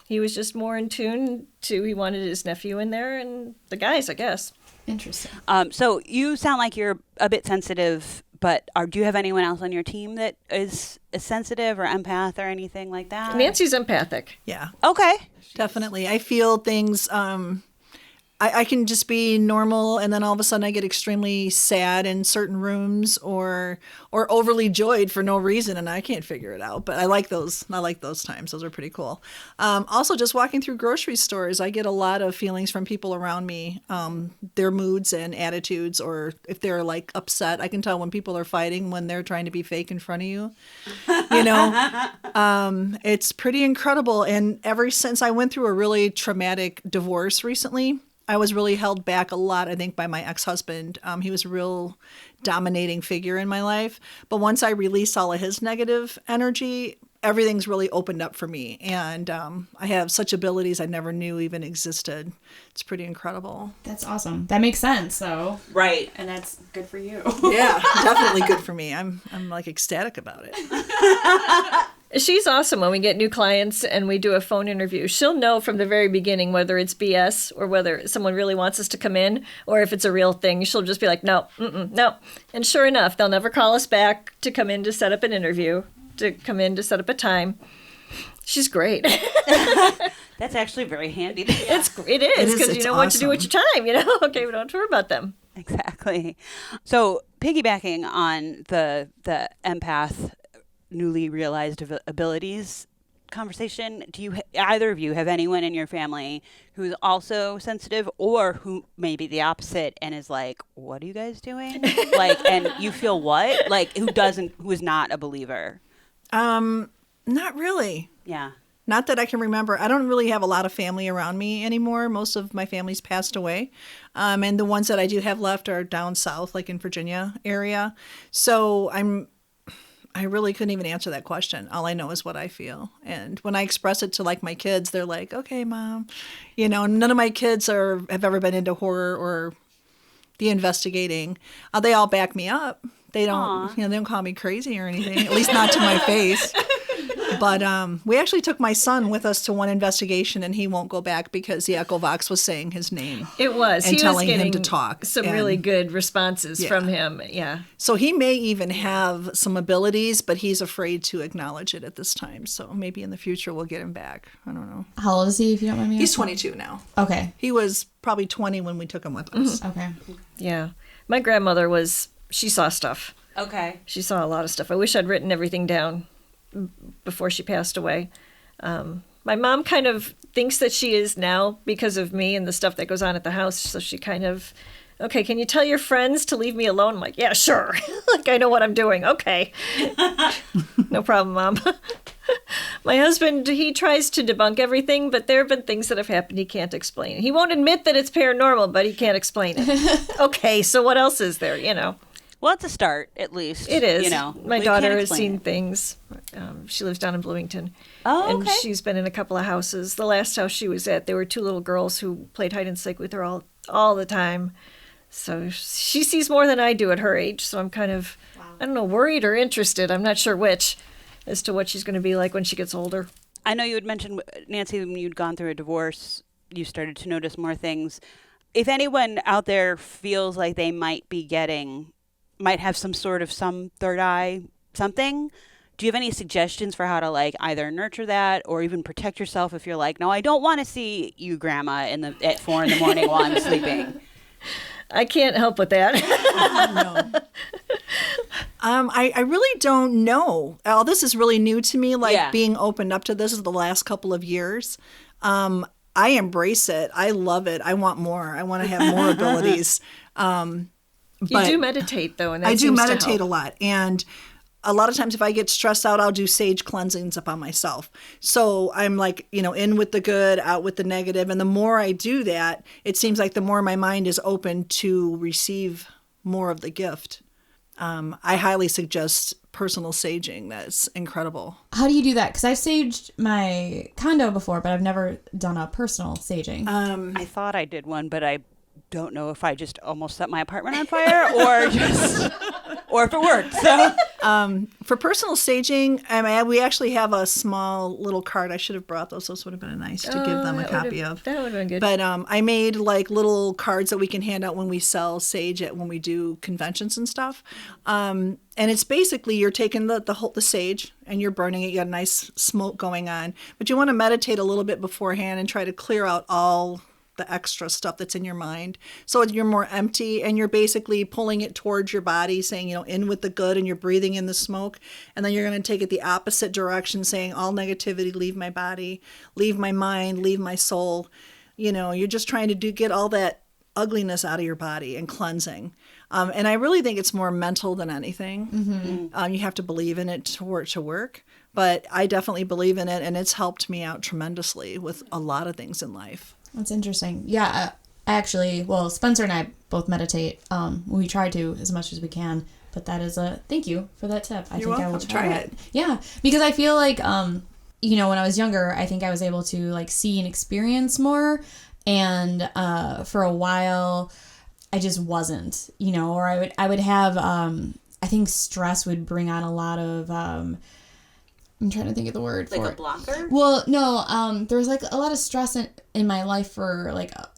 he was just more in tune to, he wanted his nephew in there and the guys, I guess. Interesting. So you sound like you're a bit sensitive, but do you have anyone else on your team that is sensitive or empath or anything like that? Nancy's empathic. Yeah, Okay. definitely. I feel things. I can just be normal, and then all of a sudden I get extremely sad in certain rooms, or overly joyed for no reason, and I can't figure it out. But I like those. I like those times. Those are pretty cool. Also, just walking through grocery stores, I get a lot of feelings from people around me, their moods and attitudes, or if they're like upset. I can tell when people are fighting when they're trying to be fake in front of you. You know, it's pretty incredible. And ever since I went through a really traumatic divorce recently, I was really held back a lot, I think, by my ex-husband. He was a real dominating figure in my life. But once I released all of his negative energy, everything's really opened up for me. And I have such abilities I never knew even existed. It's pretty incredible. That's awesome. That makes sense, though. Right. And that's good for you. Yeah, definitely good for me. I'm like ecstatic about it. She's awesome when we get new clients and we do a phone interview. She'll know from the very beginning whether it's BS or whether someone really wants us to come in or if it's a real thing. She'll just be like, no, no. And sure enough, they'll never call us back to come in to set up an interview, to come in to set up a time. She's great. That's actually very handy. It is because you know what to do with your time, you know? Okay, we don't have to worry about them. Exactly. So piggybacking on the empath newly realized abilities conversation, do you either of you have anyone in your family who's also sensitive or who may be the opposite and is like, what are you guys doing? Like, and you feel what? Like, who is not a believer? Not really. Yeah. Not that I can remember. I don't really have a lot of family around me anymore. Most of my family's passed away. And the ones that I do have left are down south, like in Virginia area. So I really couldn't even answer that question. All I know is what I feel. And when I express it to like my kids, they're like, okay, Mom. You know, none of my kids have ever been into horror or the investigating. They all back me up. They don't, they don't call me crazy or anything, at least not to my face. But we actually took my son with us to one investigation, and he won't go back because the Echo Vox was saying his name. It was. And he telling was him to talk. Some really good responses from him. Yeah. So he may even have some abilities, but he's afraid to acknowledge it at this time. So maybe in the future we'll get him back. I don't know. How old is he, if you don't mind me asking? He's 22 now. Okay. He was probably 20 when we took him with us. Okay. Yeah. My grandmother she saw stuff. Okay. She saw a lot of stuff. I wish I'd written everything down before she passed away. My mom kind of thinks that she is now because of me and the stuff that goes on at the house. So she kind of, okay, can you tell your friends to leave me alone? I'm like, yeah, sure. Like, I know what I'm doing. Okay. No problem, Mom. My husband, he tries to debunk everything, but there have been things that have happened he can't explain. He won't admit that it's paranormal, but he can't explain it. Okay, so what else is there, you know? Well, it's a start, at least. It is. You know, my we daughter can't has explain seen it. things. She lives down in Bloomington. Oh, and okay. she's been in a couple of houses. The last house she was at, there were two little girls who played hide and seek with her all the time. So she sees more than I do at her age. So I'm kind of, I don't know, worried or interested. I'm not sure which, as to what she's going to be like when she gets older. I know you had mentioned, Nancy, when you'd gone through a divorce, you started to notice more things. If anyone out there feels like they might have some third eye, something, do you have any suggestions for how to like either nurture that or even protect yourself if you're like, no, I don't want to see you, Grandma, at 4 a.m. while I'm sleeping? I can't help with that. No. I really don't know. This is really new to me, being opened up to this is the last couple of years. I embrace it. I love it. I want more. I want to have more abilities. You do meditate, though, and that I do seems to meditate help. a lot. And a lot of times if I get stressed out, I'll do sage cleansings upon myself. So I'm like, in with the good, out with the negative. And the more I do that, it seems like the more my mind is open to receive more of the gift. I highly suggest personal saging. That's incredible. How do you do that? Because I've saged my condo before, but I've never done a personal saging. I thought I did one, but I don't know if I just almost set my apartment on fire or if it worked. So for personal saging, we actually have a small little card. I should have brought those. Those would have been nice to give them a copy of. That would have been good. But I made like little cards that we can hand out when we sell sage when we do conventions and stuff. And it's basically you're taking the sage and you're burning it. You got a nice smoke going on. But you want to meditate a little bit beforehand and try to clear out all the extra stuff that's in your mind. So you're more empty, and you're basically pulling it towards your body, saying, in with the good, and you're breathing in the smoke. And then you're going to take it the opposite direction, saying all negativity, leave my body, leave my mind, leave my soul. You're just trying to get all that ugliness out of your body and cleansing. And I really think it's more mental than anything. Mm-hmm. You have to believe in it to work. But I definitely believe in it, and it's helped me out tremendously with a lot of things in life. That's interesting. Yeah, actually, Spencer and I both meditate. We try to as much as we can, but that is thank you for that tip. I will try it. Yeah, because I feel like, when I was younger, I think I was able to see and experience more, and for a while, I just wasn't, or I would have, I think stress would bring on a lot of, I'm trying to think of the word for it. Like a blocker? Well, no, there was a lot of stress in my life for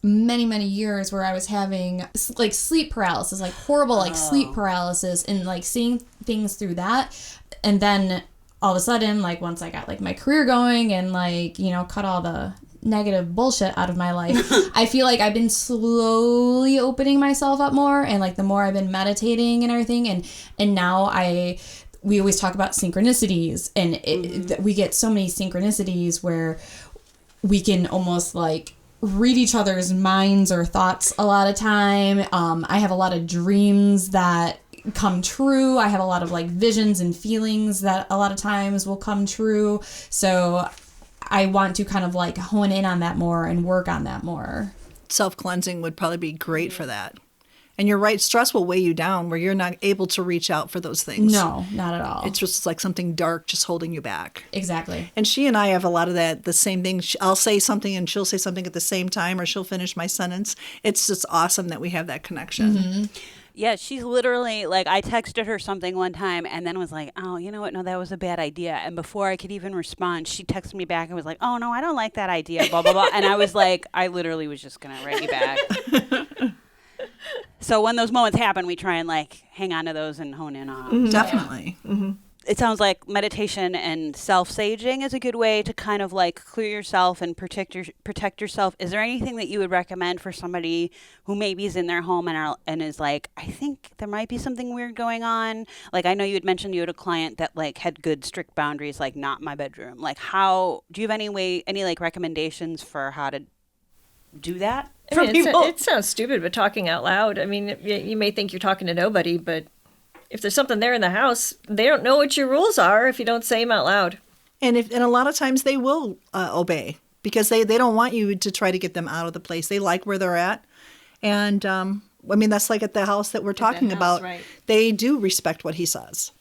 many, many years where I was having sleep paralysis, horrible sleep paralysis, and seeing things through that. And then all of a sudden, once I got my career going and cut all the negative bullshit out of my life, I feel like I've been slowly opening myself up more, and the more I've been meditating and everything, and now we always talk about synchronicities, and we get so many synchronicities where we can almost read each other's minds or thoughts a lot of time. I have a lot of dreams that come true. I have a lot of visions and feelings that a lot of times will come true. So I want to kind of hone in on that more and work on that more. Self-cleansing would probably be great for that. And you're right, stress will weigh you down where you're not able to reach out for those things. No, not at all. It's just something dark just holding you back. Exactly. And she and I have a lot of that, the same thing. I'll say something and she'll say something at the same time, or she'll finish my sentence. It's just awesome that we have that connection. Mm-hmm. Yeah, she's literally, I texted her something one time and then was like, oh, you know what? No, that was a bad idea. And before I could even respond, she texted me back and was like, oh, no, I don't like that idea, blah, blah, blah. And I was like, I literally was just going to write you back. So when those moments happen, we try and hang on to those and hone in on them. Mm-hmm. Definitely. Mm-hmm. It sounds like meditation and self-saging is a good way to kind of clear yourself and protect yourself. Is there anything that you would recommend for somebody who maybe is in their home and is I think there might be something weird going on? I know you had mentioned you had a client that had good strict boundaries, not my bedroom. How do you have any recommendations for how to do that for people? It sounds stupid, but talking out loud. I mean, you may think you're talking to nobody, but if there's something there in the house, they don't know what your rules are if you don't say them out loud. And a lot of times they will obey because they don't want you to try to get them out of the place. They like where they're at. And that's at the house that we're talking about. Right. They do respect what he says,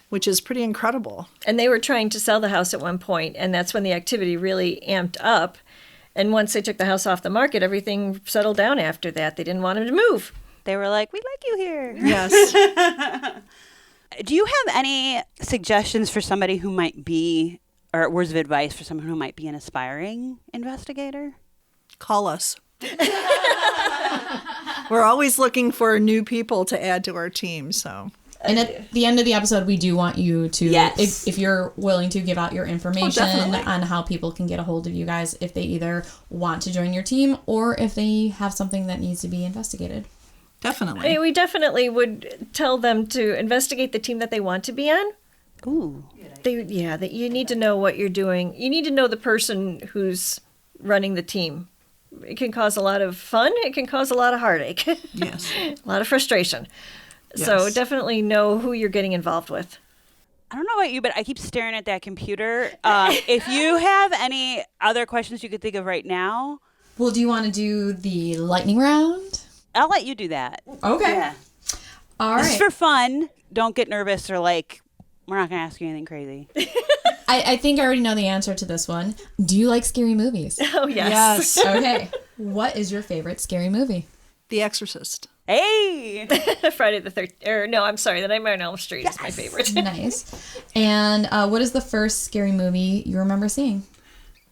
which is pretty incredible. And they were trying to sell the house at one point, and that's when the activity really amped up. And once they took the house off the market, everything settled down after that. They didn't want him to move. They were like, we like you here. Yes. Do you have any suggestions for somebody who might be, or words of advice for someone who might be an aspiring investigator? Call us. We're always looking for new people to add to our team, so. And at the end of the episode, we do want you to, yes, if you're willing to give out your information on how people can get a hold of you guys if they either want to join your team or if they have something that needs to be investigated. Definitely. I mean, we definitely would tell them to investigate the team that they want to be on. Ooh. That you need to know what you're doing. You need to know the person who's running the team. It can cause a lot of fun. It can cause a lot of heartache. Yes. A lot of frustration. Yes. So definitely know who you're getting involved with. I don't know about you, but I keep staring at that computer. If you have any other questions you could think of right now. Well, do you want to do the lightning round? I'll let you do that. Okay. Yeah. All right. This is for fun. Don't get nervous or we're not going to ask you anything crazy. I think I already know the answer to this one. Do you like scary movies? Oh, yes. Okay. What is your favorite scary movie? The Exorcist. Hey! Friday the 13th. No, I'm sorry. The Nightmare on Elm Street is my favorite. Nice. And what is the first scary movie you remember seeing?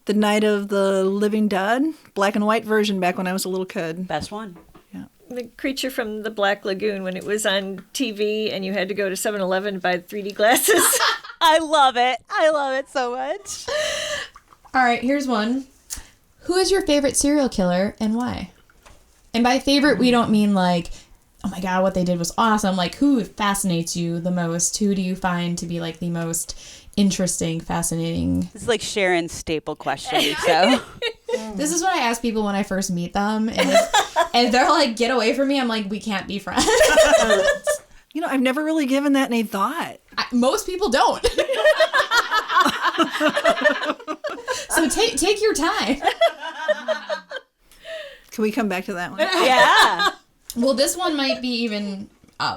The Night of the Living Dead. Black and white version back when I was a little kid. Best one. Yeah. The Creature from the Black Lagoon when it was on TV and you had to go to 7-Eleven to buy 3D glasses. I love it. I love it so much. All right, here's one. Who is your favorite serial killer and why? And by favorite, we don't mean like, oh my God, what they did was awesome. Like, who fascinates you the most? Who do you find to be like the most interesting, fascinating? This is like Sharon's staple question. So This is what I ask people when I first meet them. And they're like, get away from me. I'm like, we can't be friends. You know, I've never really given that any thought. Most people don't. So take your time. Can we come back to that one? yeah. Well, this one might be even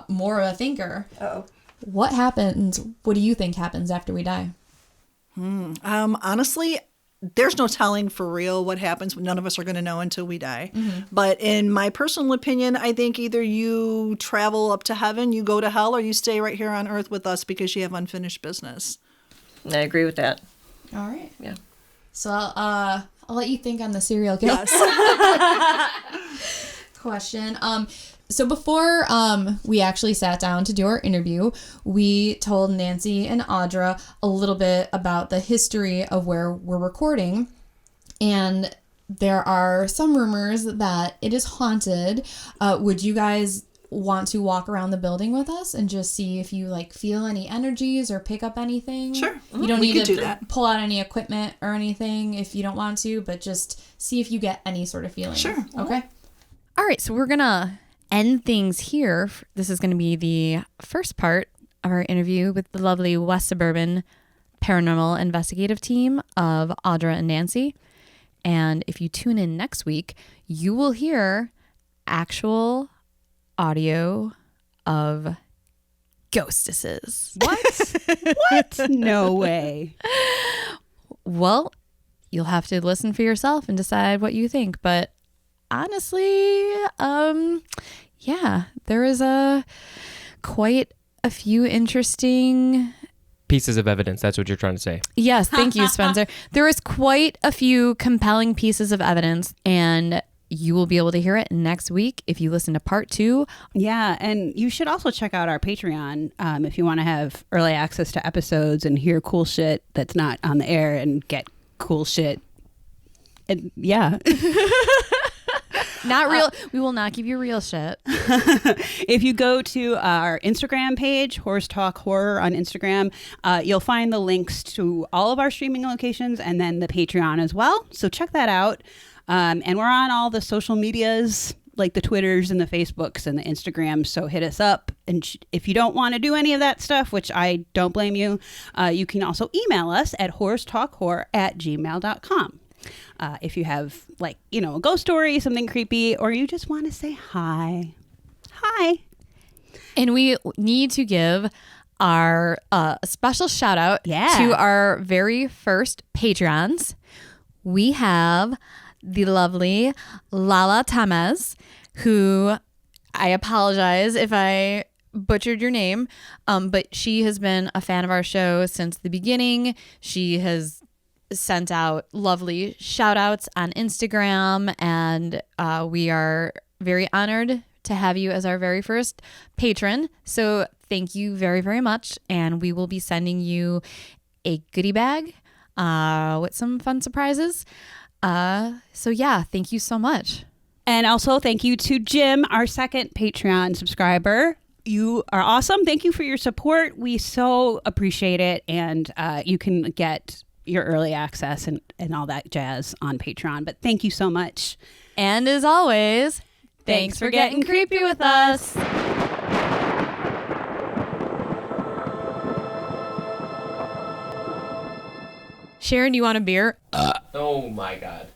more of a thinker. Oh. What happens? What do you think happens after we die? Honestly, there's no telling for real what happens. None of us are going to know until we die. But in my personal opinion, I think either you travel up to heaven, you go to hell, or you stay right here on earth with us because you have unfinished business. I agree with that. All right. Yeah. So I'll let you think on the serial killer question. So before we actually sat down to do our interview, we told Nancy and Audra a little bit about the history of where we're recording. And there are some rumors that it is haunted. Would you guys want to walk around the building with us and just see if you like feel any energies or pick up anything? Sure. You don't We need could to do that. pull out any equipment or anything if you don't want to, but just see if you get any sort of feeling. Sure. Okay. All right, so we're going to end things here. This is going to be the first part of our interview with the lovely West Suburban Paranormal Investigative team of Audra and Nancy. And if you tune in next week, you will hear actual audio of ghostesses. What? What? No way. Well, you'll have to listen for yourself and decide what you think. But honestly, yeah, there is quite a few interesting. Pieces of evidence. That's what you're trying to say. Yes, thank you, Spencer. There is quite a few compelling pieces of evidence, and you will be able to hear it next week if you listen to part 2. Yeah, and you should also check out our Patreon if you want to have early access to episodes and hear cool shit that's not on the air and get cool shit. And yeah. Not real. We will not give you real shit. If you go to our Instagram page, Horse Talk Horror on Instagram, you'll find the links to all of our streaming locations and then the Patreon as well. So check that out. And we're on all the social medias, like the Twitters and the Facebooks and the Instagrams. So hit us up. And if you don't want to do any of that stuff, which I don't blame you, you can also email us at horsetalkhorror@gmail.com. If you have like, a ghost story, something creepy, or you just want to say hi. Hi. And we need to give our special shout out Yeah. to our very first patrons. We have the lovely Lala Tamez, who I apologize if I butchered your name, but she has been a fan of our show since the beginning. She has sent out lovely shout outs on Instagram, and we are very honored to have you as our very first patron. So thank you very, very much. And we will be sending you a goodie bag with some fun surprises. So yeah, thank you so much. And also thank you to Jim, our second Patreon subscriber. You are awesome. Thank you for your support. We so appreciate it. And you can get your early access and all that jazz on Patreon. But thank you so much. And as always, thanks for getting creepy with us. Sharon, you want a beer? Oh my God.